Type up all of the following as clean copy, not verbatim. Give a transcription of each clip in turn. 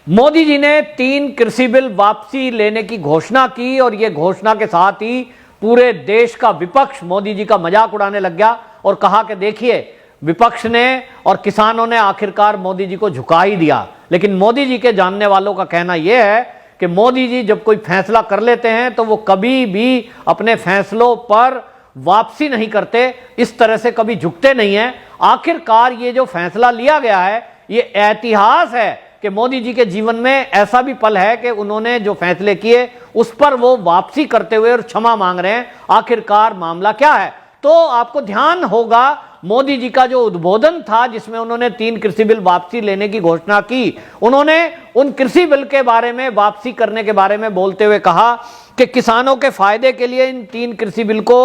मोदी जी ने 3 कृषि बिल वापसी लेने की घोषणा की और यह घोषणा के साथ ही पूरे देश का विपक्ष मोदी जी का मजाक उड़ाने लग गया और कहा कि देखिए विपक्ष ने और किसानों ने आखिरकार मोदी जी को झुका ही दिया। लेकिन मोदी जी के जानने वालों का कहना यह है कि मोदी जी जब कोई फैसला कर लेते हैं तो वो कभी भी अपने फैसलों पर वापसी नहीं करते, इस तरह से कभी झुकते नहीं हैं। आखिरकार ये जो फैसला लिया गया है ये ऐतिहास है कि मोदी जी के जीवन में ऐसा भी पल है कि उन्होंने जो फैसले किए उस पर वो वापसी करते हुए और क्षमा मांग रहे हैं। आखिरकार मामला क्या है? तो आपको ध्यान होगा मोदी जी का जो उद्बोधन था जिसमें उन्होंने 3 कृषि बिल वापसी लेने की घोषणा की, उन्होंने उन कृषि बिल के बारे में वापसी करने के बारे में बोलते हुए कहा कि किसानों के फायदे के लिए इन 3 कृषि बिल को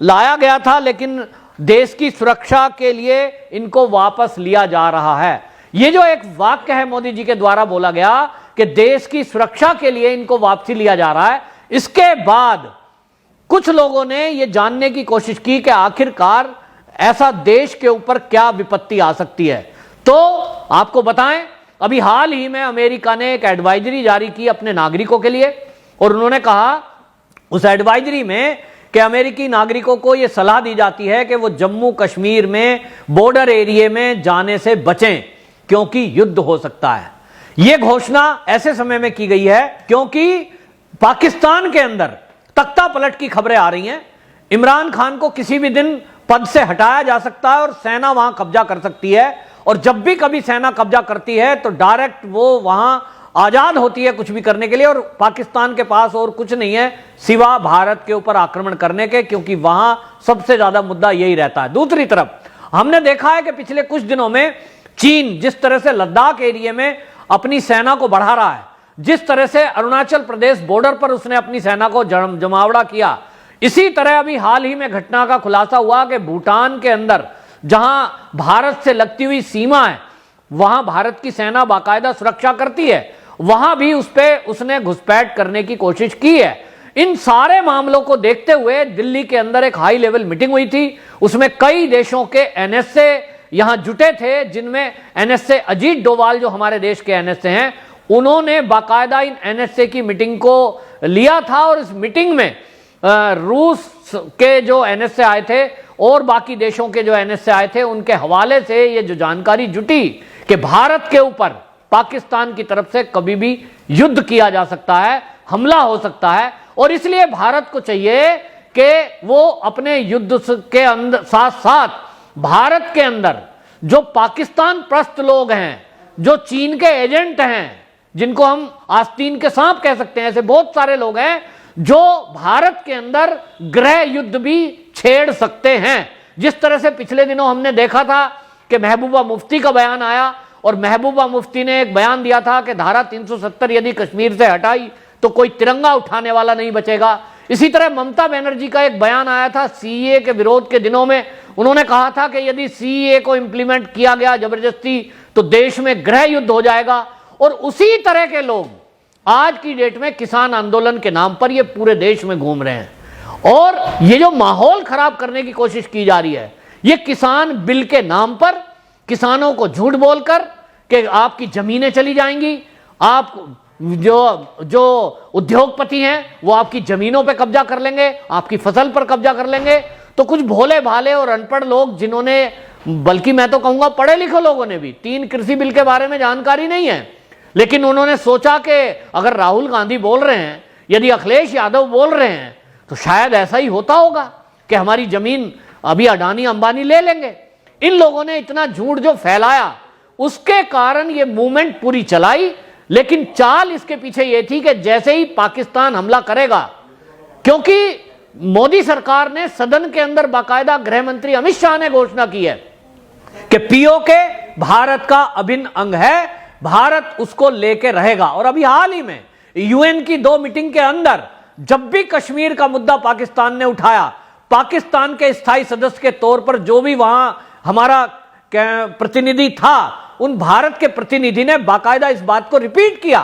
लाया गया था, लेकिन देश की सुरक्षा के लिए इनको वापस लिया जा रहा है। ये जो एक वाक्य है मोदी जी के द्वारा बोला गया कि देश की सुरक्षा के लिए इनको वापसी लिया जा रहा है, इसके बाद कुछ लोगों ने यह जानने की कोशिश की कि आखिरकार ऐसा देश के ऊपर क्या विपत्ति आ सकती है। तो आपको बताएं, अभी हाल ही में अमेरिका ने एक एडवाइजरी जारी की अपने नागरिकों के लिए और उन्होंने कहा उस एडवाइजरी में कि अमेरिकी नागरिकों को यह सलाह दी जाती है कि वो जम्मू कश्मीर में बॉर्डर एरिया में जाने से बचें क्योंकि युद्ध हो सकता है। यह घोषणा ऐसे समय में की गई है क्योंकि पाकिस्तान के अंदर तख्ता पलट की खबरें आ रही हैं। इमरान खान को किसी भी दिन पद से हटाया जा सकता है और सेना वहां कब्जा कर सकती है, और जब भी कभी सेना कब्जा करती है तो डायरेक्ट वो वहां आजाद होती है कुछ भी करने के लिए, और पाकिस्तान के पास और कुछ नहीं है सिवा भारत के ऊपर आक्रमण करने के, क्योंकि वहां सबसे ज्यादा मुद्दा यही रहता है। दूसरी तरफ हमने देखा है कि पिछले कुछ दिनों में चीन जिस तरह से लद्दाख एरिया में अपनी सेना को बढ़ा रहा है, जिस तरह से अरुणाचल प्रदेश बॉर्डर पर उसने अपनी सेना को जमावड़ा किया, इसी तरह अभी हाल ही में घटना का खुलासा हुआ कि भूटान के अंदर जहां भारत से लगती हुई सीमा है वहां भारत की सेना बाकायदा सुरक्षा करती है, वहां भी उसने घुसपैठ करने की कोशिश की है। इन सारे मामलों को देखते हुए दिल्ली के अंदर एक हाई लेवल मीटिंग हुई थी, उसमें कई देशों के एनएसए यहां जुटे थे, जिनमें एनएसए अजीत डोभाल जो हमारे देश के एनएसए हैं उन्होंने बाकायदा इन एनएसए की मीटिंग को लिया था, और इस मीटिंग में रूस के जो एनएसए आए थे और बाकी देशों के जो एनएसए आए थे उनके हवाले से ये जो जानकारी जुटी कि भारत के ऊपर पाकिस्तान की तरफ से कभी भी युद्ध किया जा सकता है, हमला हो सकता है, और इसलिए भारत को चाहिए कि वो अपने युद्ध के अंदर साथ साथ भारत के अंदर जो पाकिस्तान प्रस्त लोग हैं, जो चीन के एजेंट हैं, जिनको हम आस्तीन के सांप कह सकते हैं, ऐसे बहुत सारे लोग हैं जो भारत के अंदर गृह युद्ध भी छेड़ सकते हैं। जिस तरह से पिछले दिनों हमने देखा था कि महबूबा मुफ्ती का बयान आया और महबूबा मुफ्ती ने एक बयान दिया था कि धारा 370 यदि कश्मीर से हटाई तो कोई तिरंगा उठाने वाला नहीं बचेगा। इसी तरह ममता बनर्जी का एक बयान आया था सीएए के विरोध के दिनों में, उन्होंने कहा था कि यदि सीएए को इंप्लीमेंट किया गया जबरदस्ती तो देश में गृह युद्ध हो जाएगा। और उसी तरह के लोग आज की डेट में किसान आंदोलन के नाम पर ये पूरे देश में घूम रहे हैं, और ये जो माहौल खराब करने की कोशिश की जा रही है, ये किसान बिल के नाम पर किसानों को झूठ बोलकर कि आपकी जमीनें चली जाएंगी, आप जो उद्योगपति हैं वो आपकी जमीनों पे कब्जा कर लेंगे, आपकी फसल पर कब्जा कर लेंगे। तो कुछ भोले भाले और अनपढ़ लोग जिन्होंने, बल्कि मैं तो कहूंगा पढ़े लिखे लोगों ने भी 3 कृषि बिल के बारे में जानकारी नहीं है, लेकिन उन्होंने सोचा कि अगर राहुल गांधी बोल रहे हैं, यदि अखिलेश यादव बोल रहे हैं, तो शायद ऐसा ही होता होगा कि हमारी जमीन अभी अडानी अंबानी ले लेंगे। इन लोगों ने इतना झूठ जो फैलाया उसके कारण ये मूवमेंट पूरी चलाई, लेकिन चाल इसके पीछे ये थी कि जैसे ही पाकिस्तान हमला करेगा, क्योंकि मोदी सरकार ने सदन के अंदर बाकायदा गृह मंत्री अमित शाह ने घोषणा की है कि पीओके भारत का अभिन्न अंग है, भारत उसको लेके रहेगा। और अभी हाल ही में यूएन की 2 मीटिंग के अंदर जब भी कश्मीर का मुद्दा पाकिस्तान ने उठाया, पाकिस्तान के स्थायी सदस्य के तौर पर जो भी वहां हमारा प्रतिनिधि था, उन भारत के प्रतिनिधि ने बाकायदा इस बात को रिपीट किया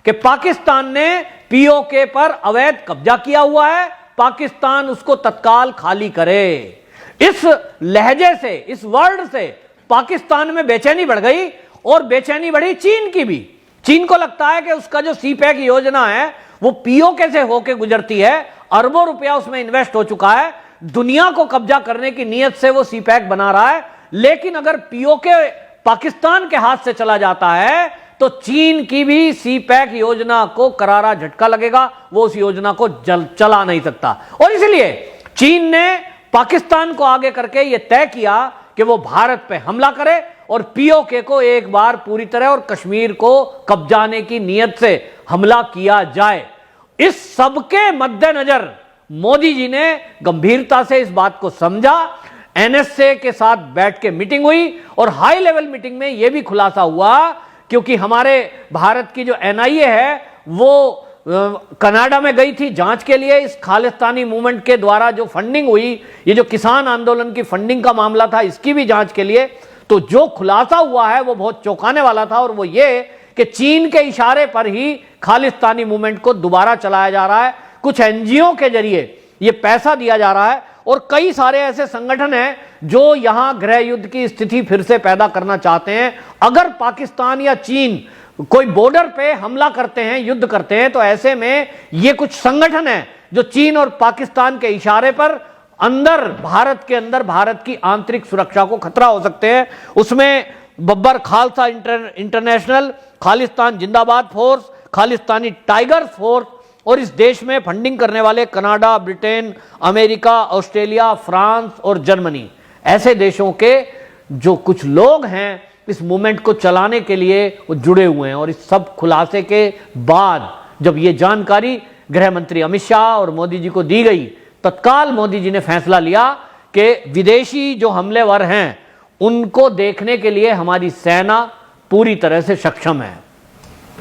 कि पाकिस्तान ने पीओके पर अवैध कब्जा किया हुआ है, पाकिस्तान उसको तत्काल खाली करे। इस लहजे से, इस वर्ड से पाकिस्तान में बेचैनी बढ़ गई, और बेचैनी बढ़ी चीन की भी चीन को लगता है कि उसका जो सीपैक योजना है वो पीओके से होकर गुजरती है, अरबों रुपया उसमें इन्वेस्ट हो चुका है, दुनिया को कब्जा करने की नीयत से वो सीपैक बना रहा है। लेकिन अगर पीओके पाकिस्तान के हाथ से चला जाता है तो चीन की भी सीपैक योजना को करारा झटका लगेगा, वो उस योजना को चला नहीं सकता। और इसलिए चीन ने पाकिस्तान को आगे करके यह तय किया कि वो भारत पे हमला करे और पीओके को एक बार पूरी तरह और कश्मीर को कब्जाने की नीयत से हमला किया जाए। इस सबके मद्देनजर मोदी जी ने गंभीरता से इस बात को समझा, एनएसए के साथ बैठ के मीटिंग हुई और हाई लेवल मीटिंग में यह भी खुलासा हुआ, क्योंकि हमारे भारत की जो एनआईए है वो कनाडा में गई थी जांच के लिए, इस खालिस्तानी मूवमेंट के द्वारा जो फंडिंग हुई, ये जो किसान आंदोलन की फंडिंग का मामला था, इसकी भी जांच के लिए। तो जो खुलासा हुआ है वो बहुत चौंकाने वाला था, और वो ये कि चीन के इशारे पर ही खालिस्तानी मूवमेंट को दोबारा चलाया जा रहा है, कुछ एनजीओ के जरिए ये पैसा दिया जा रहा है, और कई सारे ऐसे संगठन हैं जो यहां गृह युद्ध की स्थिति फिर से पैदा करना चाहते हैं। अगर पाकिस्तान या चीन कोई बॉर्डर पे हमला करते हैं, युद्ध करते हैं, तो ऐसे में ये कुछ संगठन हैं जो चीन और पाकिस्तान के इशारे पर अंदर भारत के अंदर भारत की आंतरिक सुरक्षा को खतरा हो सकते हैं। उसमें बब्बर खालसा इंटरनेशनल, खालिस्तान जिंदाबाद फोर्स, खालिस्तानी टाइगर फोर्स, और इस देश में फंडिंग करने वाले Canada, Britain, America, Australia, France और जर्मनी, ऐसे देशों के जो कुछ लोग हैं इस मूवमेंट को चलाने के लिए वो जुड़े हुए हैं। और इस सब खुलासे के बाद जब ये जानकारी गृह मंत्री अमित शाह और मोदी जी को दी गई, तत्काल मोदी जी ने फैसला लिया कि विदेशी जो हमलेवर हैं उनको देखने के लिए हमारी सेना पूरी तरह से सक्षम है।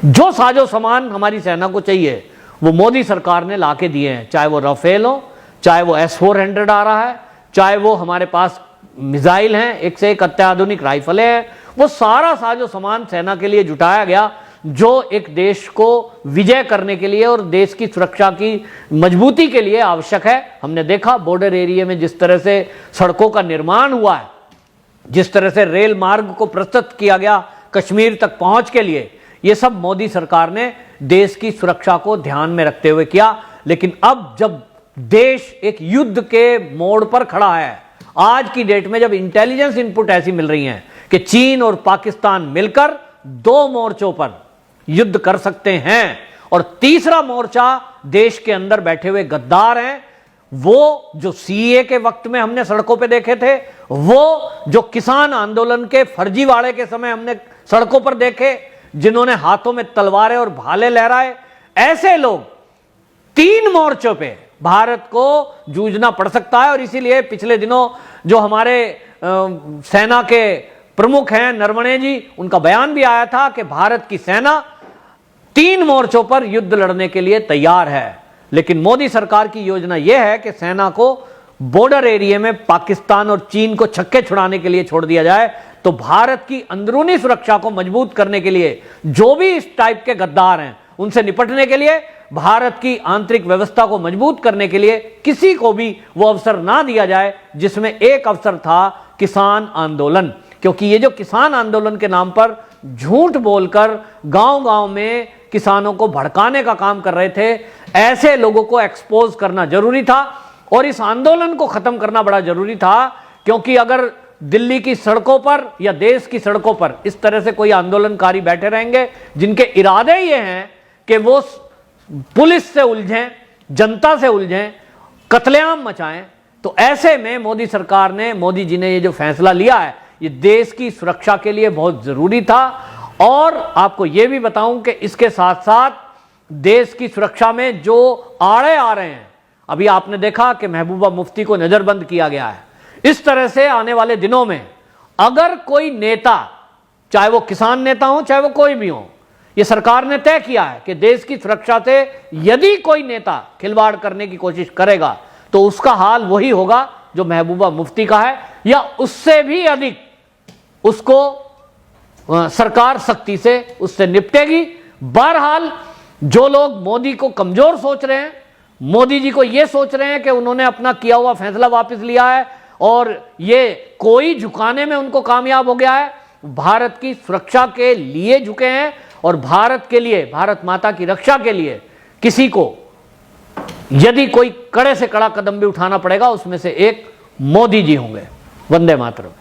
जो साजो सामान हमारी सेना को चाहिए वो मोदी सरकार ने लाके दिए हैं, चाहे वो राफेल हो, चाहे वो S-400 आ रहा है, चाहे वो हमारे पास मिसाइल हैं, एक से एक अत्याधुनिक राइफलें हैं, वो सारा साजो सामान सेना के लिए जुटाया गया, जो एक देश को विजय करने के लिए और देश की सुरक्षा की मजबूती के लिए आवश्यक है। हमने देखा बॉर्डर एरिया में जिस तरह से सड़कों का निर्माण हुआ है, जिस तरह से रेल मार्ग को प्रस्तुत किया गया कश्मीर तक पहुंच के लिए, ये सब मोदी सरकार ने देश की सुरक्षा को ध्यान में रखते हुए किया। लेकिन अब जब देश एक युद्ध के मोड़ पर खड़ा है, आज की डेट में जब इंटेलिजेंस इनपुट ऐसी मिल रही हैं कि चीन और पाकिस्तान मिलकर 2 मोर्चों पर युद्ध कर सकते हैं, और तीसरा मोर्चा देश के अंदर बैठे हुए गद्दार हैं, वो जो सीए के वक्त में हमने सड़कों पे देखे थे, वो जो किसान आंदोलन के फर्जीवाड़े के समय हमने सड़कों पर देखे, जिन्होंने हाथों में तलवारें और भाले लहराए, ऐसे लोग 3 मोर्चों पे भारत को जूझना पड़ सकता है। और इसीलिए पिछले दिनों जो हमारे सेना के प्रमुख हैं नरवणे जी, उनका बयान भी आया था कि भारत की सेना 3 मोर्चों पर युद्ध लड़ने के लिए तैयार है। लेकिन मोदी सरकार की योजना यह है कि सेना को बॉर्डर एरिया में पाकिस्तान और चीन को छक्के छुड़ाने के लिए छोड़ दिया जाए, तो भारत की अंदरूनी सुरक्षा को मजबूत करने के लिए जो भी इस टाइप के गद्दार हैं उनसे निपटने के लिए, भारत की आंतरिक व्यवस्था को मजबूत करने के लिए किसी को भी वो अवसर ना दिया जाए, जिसमें एक अवसर था किसान आंदोलन। क्योंकि ये जो किसान आंदोलन के नाम पर झूठ बोलकर गांव-गांव में किसानों को भड़काने का काम कर रहे थे, ऐसे लोगों को एक्सपोज करना जरूरी था और इस आंदोलन को खत्म करना बड़ा जरूरी था। क्योंकि अगर दिल्ली की सड़कों पर या देश की सड़कों पर इस तरह से कोई आंदोलनकारी बैठे रहेंगे जिनके इरादे ये हैं कि वो पुलिस से उलझें, जनता से उलझें, कत्लेआम मचाएं, तो ऐसे में मोदी सरकार ने, मोदी जी ने ये जो फैसला लिया है, ये देश की सुरक्षा के लिए बहुत जरूरी था। और आपको ये भी बताऊं कि इसके साथ साथ देश की सुरक्षा में जो आड़े आ रहे हैं, अभी आपने देखा कि महबूबा मुफ्ती को नजरबंद किया गया है। इस तरह से आने वाले दिनों में अगर कोई नेता, चाहे वो किसान नेता हो चाहे वो कोई भी हो, ये सरकार ने तय किया है कि देश की सुरक्षा से यदि कोई नेता खिलवाड़ करने की कोशिश करेगा तो उसका हाल वही होगा जो महबूबा मुफ्ती का है, या उससे भी अधिक उसको सरकार सख्ती से उससे निपटेगी। बहरहाल जो लोग मोदी को कमजोर सोच रहे हैं, मोदी जी को यह सोच रहे हैं कि उन्होंने अपना किया हुआ फैसला वापस लिया है और ये कोई झुकाने में उनको कामयाब हो गया है, भारत की सुरक्षा के लिए झुके हैं और भारत के लिए, भारत माता की रक्षा के लिए किसी को यदि कोई कड़े से कड़ा कदम भी उठाना पड़ेगा, उसमें से एक मोदी जी होंगे। वंदे मातरम।